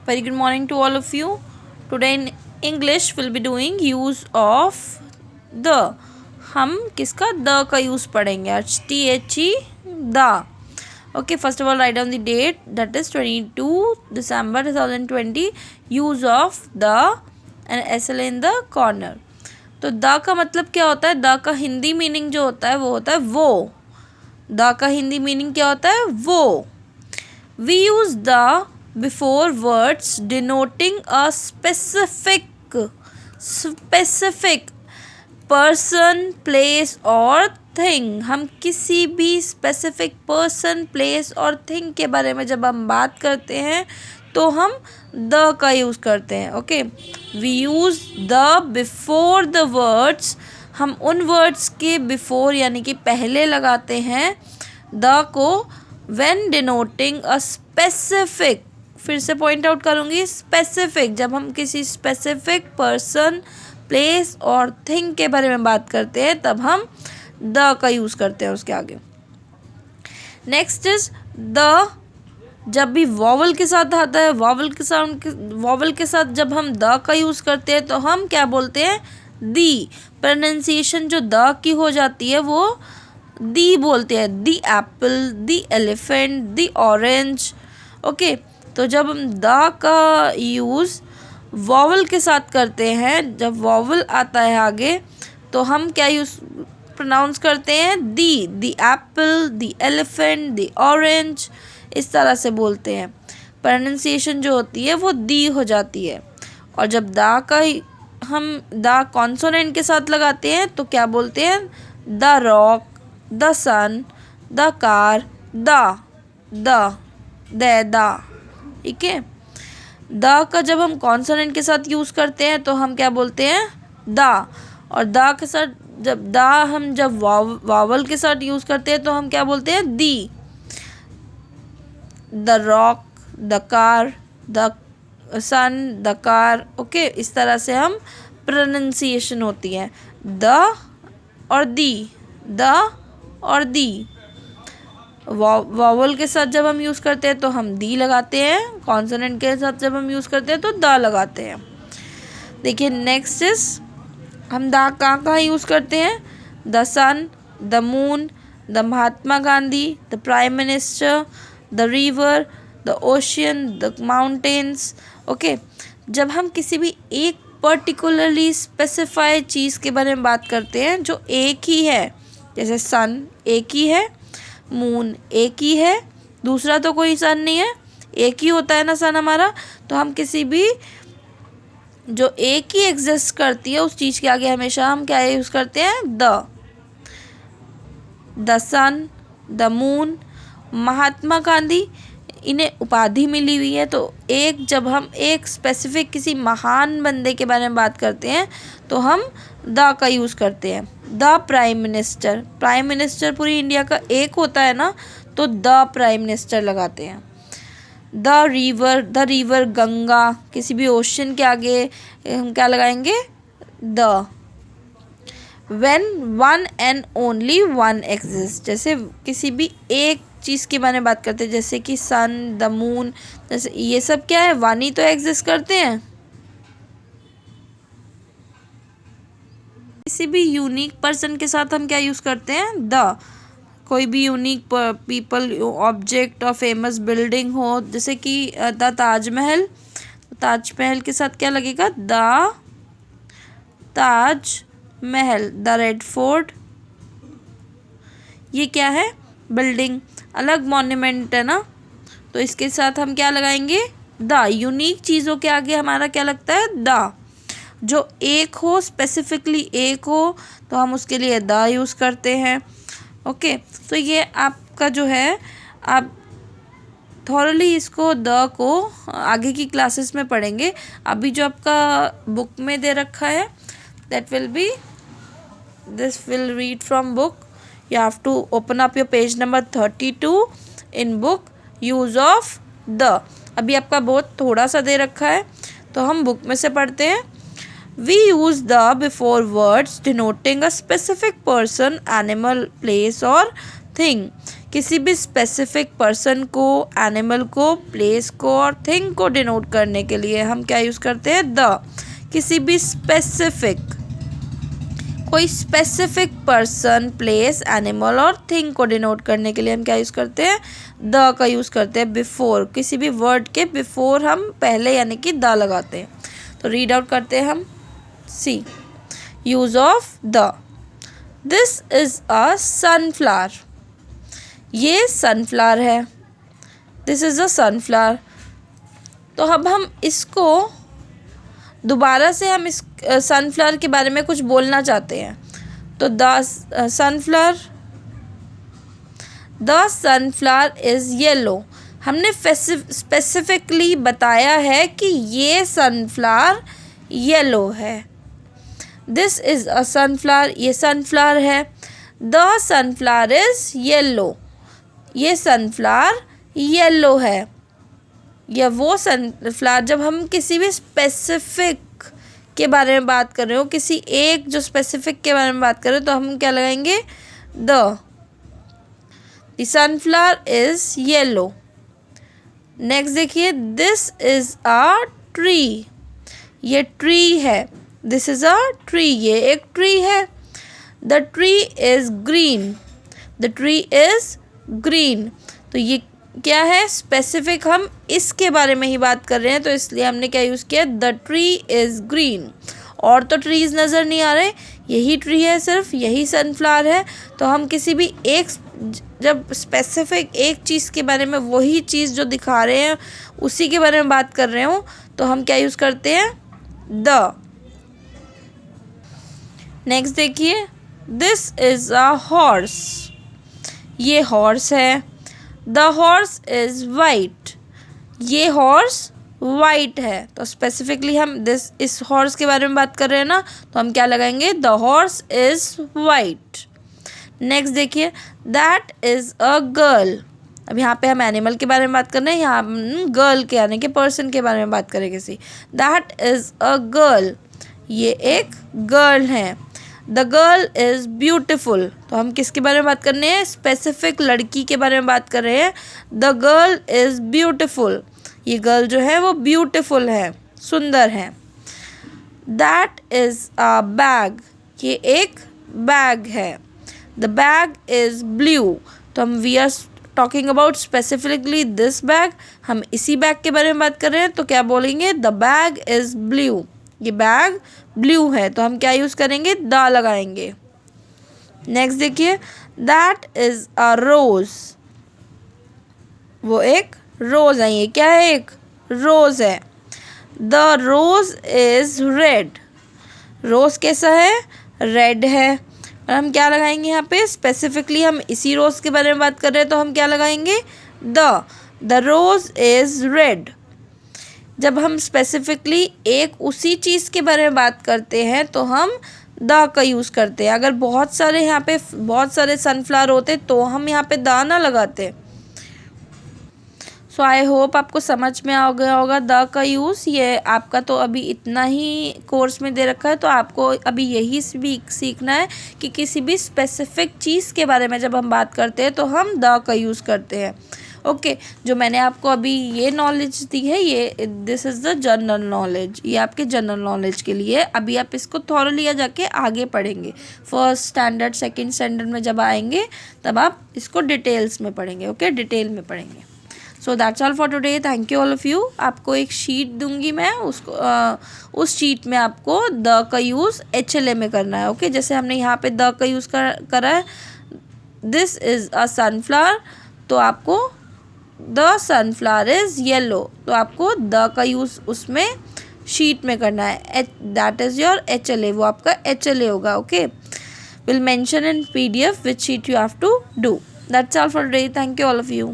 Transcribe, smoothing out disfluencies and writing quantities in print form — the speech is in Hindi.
Very good morning to all of you. Today in English we'll be doing use of the. हम किसका the का use पढ़ेंगे आज THE the. Okay, first of all write down the date, that is 22 December 2020. Use of the and SL in the corner. तो द का मतलब क्या होता है? द का हिंदी मीनिंग जो होता है वो होता है वो. द का हिंदी मीनिंग क्या होता है? वो. We use the before words denoting a specific person, place और thing. हम किसी भी specific person, place और thing के बारे में जब हम बात करते हैं तो हम the का यूज़ करते हैं. Okay, we use the before the words. हम उन वर्ड्स के बिफोर यानी कि पहले लगाते हैं the को when denoting a specific. फिर से पॉइंट आउट करूँगी, स्पेसिफिक. जब हम किसी स्पेसिफिक पर्सन, प्लेस और थिंग के बारे में बात करते हैं तब हम द का यूज़ करते हैं उसके आगे. Next is the. जब भी वॉवल के साथ आता है, वॉवल के साथ जब हम द का यूज़ करते हैं तो हम क्या बोलते हैं? दी. प्रोनाउंसिएशन जो द की हो जाती है वो दी बोलते हैं. The apple, the elephant, the orange. Okay, तो जब हम द का यूज़ वॉवल के साथ करते हैं, जब वॉवल आता है आगे तो हम क्या यूज़ प्रोनाउंस करते हैं? The. The apple, the elephant, the orange, इस तरह से बोलते हैं. प्रोनाउंसिएशन जो होती है वो दी हो जाती है. और जब द का हम द कॉन्सोनेंट के साथ लगाते हैं तो क्या बोलते हैं? The rock, the sun, the car, the. ठीक है. द का जब हम कॉन्सोनेंट के साथ यूज़ करते हैं तो हम क्या बोलते हैं? द. और द के साथ जब वावल के साथ यूज़ करते हैं तो हम क्या बोलते हैं? The. The rock, the car, the sun, the car. Okay, इस तरह से हम प्रोनाउंसिएशन होती है. द और दी, द और दी. वॉवल के साथ जब हम यूज़ करते हैं तो हम दी लगाते हैं. कॉन्सोनेंट के साथ जब हम यूज़ करते हैं तो द लगाते हैं. देखिए नेक्स्ट इज हम द कहाँ यूज़ करते हैं? The sun, the moon, the Mahatma Gandhi, the prime minister, the river, the ocean, the mountains. Okay, जब हम किसी भी एक पर्टिकुलरली स्पेसिफाइड चीज़ के बारे में बात करते हैं जो एक ही है, जैसे सन एक ही है, मून एक ही है, दूसरा तो कोई सन नहीं है, एक ही होता है ना सन हमारा. तो हम किसी भी जो एक ही एग्जिस्ट करती है उस चीज़ के आगे हमेशा हम क्या यूज़ करते हैं? The sun, the moon. Mahatma Gandhi, इन्हें उपाधि मिली हुई है तो जब हम एक स्पेसिफिक किसी महान बंदे के बारे में बात करते हैं तो हम द का यूज़ करते हैं. द प्राइम मिनिस्टर पूरी इंडिया का एक होता है ना, तो द प्राइम मिनिस्टर लगाते हैं. द रिवर गंगा, किसी भी ओशन के आगे हम क्या लगाएंगे? The. When one and only one exists, जैसे किसी भी एक चीज़ के बारे में बात करते हैं जैसे कि सन, द मून, जैसे ये सब क्या है? वन ही तो एग्जिस्ट करते हैं. किसी भी यूनिक पर्सन के साथ हम क्या यूज़ करते हैं? द. कोई भी यूनिक पीपल, ऑब्जेक्ट और फेमस बिल्डिंग हो, जैसे कि द ताजमहल के साथ क्या लगेगा? The Taj Mahal. The red fort, ये क्या है? बिल्डिंग, अलग मॉन्यूमेंट है ना, तो इसके साथ हम क्या लगाएंगे? द. यूनिक चीज़ों के आगे हमारा क्या लगता है? द. जो एक हो, स्पेसिफिकली एक हो, तो हम उसके लिए द यूज़ करते हैं. ओके, तो ये आपका जो है, आप थॉरली इसको द को आगे की क्लासेस में पढ़ेंगे. अभी जो आपका बुक में दे रखा है this will read from book. You have to open up your page number 32 in book use of the. अभी आपका बहुत थोड़ा सा दे रखा है तो हम बुक में से पढ़ते हैं. We use the before words denoting a specific person, animal, place or thing. किसी भी स्पेसिफिक पर्सन को, एनिमल को, प्लेस को और थिंग को डिनोट करने के लिए हम क्या यूज़ करते हैं? द। किसी भी कोई स्पेसिफिक पर्सन, प्लेस, एनिमल और थिंग को डिनोट करने के लिए हम क्या यूज़ करते हैं? द का यूज़ करते हैं बिफोर। किसी भी वर्ड के बिफोर हम पहले यानी कि द लगाते हैं। तो रीड आउट करते हैं हम। See use of the. This is a sunflower. ये सनफ्लावर है। This is a sunflower. तो अब हम इसको दोबारा से हम इस सनफ्लावर के बारे में कुछ बोलना चाहते हैं। तो द सनफ्लावर इज़ येलो। हमने स्पेसिफिकली बताया है कि ये सनफ्लावर येलो है। This is a sunflower. ये सनफ्लावर है। The sunflower is yellow. ये सनफ्लावर येलो है। या वो सनफ्लावर, जब हम किसी भी स्पेसिफिक के बारे में बात कर रहे हो, किसी एक जो स्पेसिफिक के बारे में बात कर रहे हो, तो हम क्या लगाएंगे? The sunflower is yellow. Next देखिए, दिस इज़ अ ट्री। ये ट्री है। This is a tree. ये एक ट्री है। The tree is green. The tree is green. तो ये क्या है? स्पेसिफिक, हम इसके बारे में ही बात कर रहे हैं, तो इसलिए हमने क्या यूज़ किया? The tree is green. और तो ट्रीज़ नज़र नहीं आ रहे, यही ट्री है, सिर्फ यही सनफ्लावर है। तो हम किसी भी एक, जब स्पेसिफिक एक चीज़ के बारे में, वही चीज़ जो दिखा रहे हैं उसी के बारे में बात कर रहे हो, तो हम क्या यूज़ करते हैं? द। नेक्स्ट देखिए, दिस इज़ अ हॉर्स। ये हॉर्स है। The horse is white. ये हॉर्स वाइट है। तो स्पेसिफिकली हम इस हॉर्स के बारे में बात कर रहे हैं ना, तो हम क्या लगाएंगे? The horse is white. Next देखिए, दैट इज़ अ गर्ल। अब यहाँ पे हम एनिमल के बारे में बात कर रहे हैं, यहाँ हम गर्ल के यानी कि पर्सन के बारे में बात करें किसी। That is a girl. ये एक गर्ल है। The girl is beautiful. तो हम किसके बारे में बात कर रहे हैं? स्पेसिफिक लड़की के बारे में बात कर रहे हैं। The girl is beautiful. ये गर्ल जो है वो ब्यूटिफुल है, सुंदर है। That is a bag. ये एक बैग है। The bag is blue. तो हम we are talking about specifically this bag. हम इसी बैग के बारे में बात कर रहे हैं, तो क्या बोलेंगे? The bag is blue. ये बैग ब्लू है। तो हम क्या यूज़ करेंगे? द लगाएंगे। नेक्स्ट देखिए, दैट इज़ अ रोज़। वो एक रोज़ है। ये क्या है? एक रोज़ है। The rose is red. Rose कैसा है? रेड है। और हम क्या लगाएंगे यहाँ पे? स्पेसिफिकली हम इसी रोज़ के बारे में बात कर रहे हैं, तो हम क्या लगाएंगे? The rose is red. जब हम स्पेसिफिकली एक उसी चीज़ के बारे में बात करते हैं, तो हम द का यूज़ करते हैं। अगर बहुत सारे यहाँ पे बहुत सारे सनफ्लावर होते, तो हम यहाँ पे द ना लगाते। सो आई होप आपको समझ में आ गया होगा द का यूज़। ये आपका तो अभी इतना ही कोर्स में दे रखा है, तो आपको अभी यही सीखना है कि किसी भी स्पेसिफिक चीज़ के बारे में जब हम बात करते हैं, तो हम द का यूज़ करते हैं। ओके, जो मैंने आपको अभी ये नॉलेज दी है, ये this is the general knowledge. ये आपके जनरल नॉलेज के लिए। अभी आप इसको थॉरली जाके आगे पढ़ेंगे। फर्स्ट स्टैंडर्ड, सेकंड स्टैंडर्ड में जब आएंगे, तब आप इसको डिटेल्स में पढ़ेंगे। ओके, डिटेल में पढ़ेंगे। So that's all for today. Thank you all of you. आपको एक शीट दूंगी मैं, उसको उस शीट में आपको द का यूज़ HLA में करना है। ओके, जैसे हमने यहाँ पे द का यूज़ करा है, दिस इज़ अ सनफ्लावर, तो आपको द सनफ्लावर इज़ येलो, तो आपको द का यूज़ उसमें शीट में करना है। That is your HLA। वो आपका HLA होगा। Okay, will mention in PDF which sheet you have to do. That's all for today. Thank you all of you.